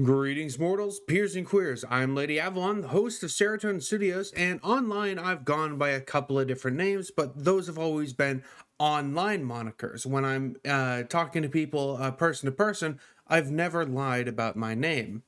Greetings, mortals, peers, and queers. I'm Lady Avalon, the host of Serotonin Studios, and online I've gone by a couple of different names, but those have always been online monikers. When I'm talking to people person to person, I've never lied about my name.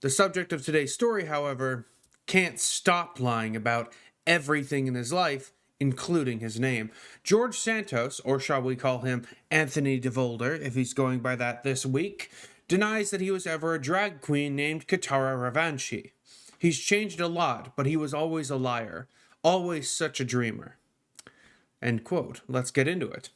The subject of today's story, however, can't stop lying about everything in his life, including his name. George Santos, or shall we call him Anthony DeVolder, if he's going by that this week, denies that he was ever a drag queen named Katara Ravanchi. He's changed a lot, but he was always a liar. Always such a dreamer. End quote. Let's get into it.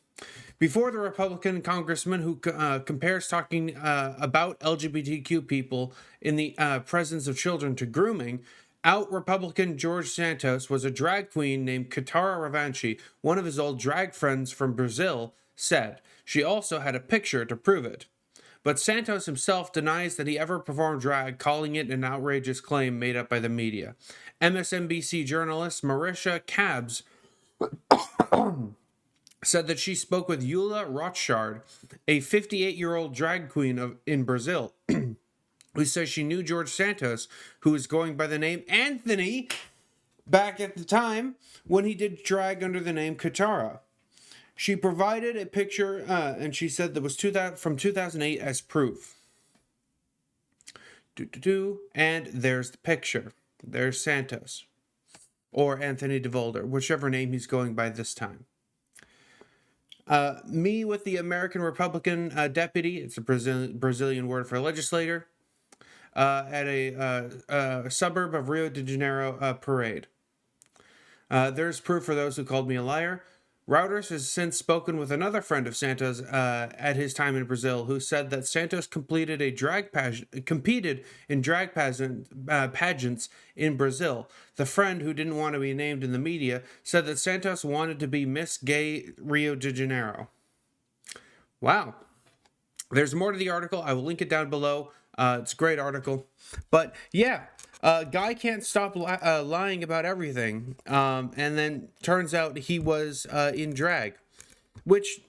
Before the Republican congressman who compares talking about LGBTQ people in the presence of children to grooming, out Republican George Santos was a drag queen named Katara Ravanchi, one of his old drag friends from Brazil, said. She also had a picture to prove it. But Santos himself denies that he ever performed drag, calling it an outrageous claim made up by the media. MSNBC journalist Marisha Cabs said that she spoke with Eula Rothschild, a 58-year-old drag queen in Brazil, who says she knew George Santos, who was going by the name Anthony back at the time when he did drag under the name Katara. She provided a picture, and she said that was from 2008 as proof. And there's the picture. There's Santos. Or Anthony DeVolder, whichever name he's going by this time. Me with the American Republican deputy, it's a Brazilian word for legislator, at a suburb of Rio de Janeiro parade. There's proof for those who called me a liar. Reuters has since spoken with another friend of Santos at his time in Brazil, who said that Santos competed in drag pageants in Brazil. The friend, who didn't want to be named in the media, said that Santos wanted to be Miss Gay Rio de Janeiro. Wow. There's more to the article. I will link it down below. It's a great article. But yeah, guy can't stop lying about everything. And then turns out he was in drag, which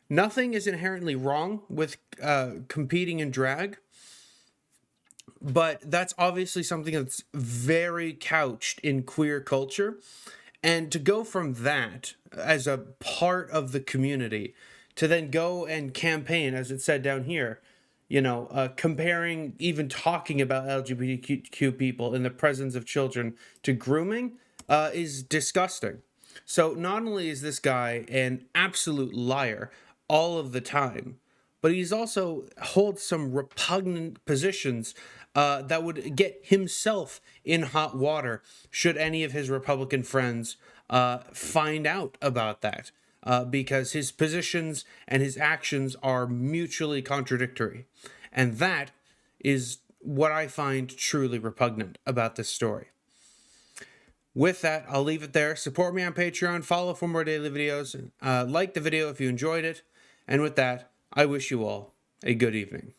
nothing is inherently wrong with competing in drag. But that's obviously something that's very couched in queer culture. And to go from that as a part of the community to then go and campaign, as it said down here, comparing, even talking about LGBTQ people in the presence of children to grooming is disgusting. So not only is this guy an absolute liar all of the time, but he's also holds some repugnant positions that would get himself in hot water should any of his Republican friends find out about that. Because his positions and his actions are mutually contradictory. And that is what I find truly repugnant about this story. With that, I'll leave it there. Support me on Patreon, follow for more daily videos, like the video if you enjoyed it, and with that, I wish you all a good evening.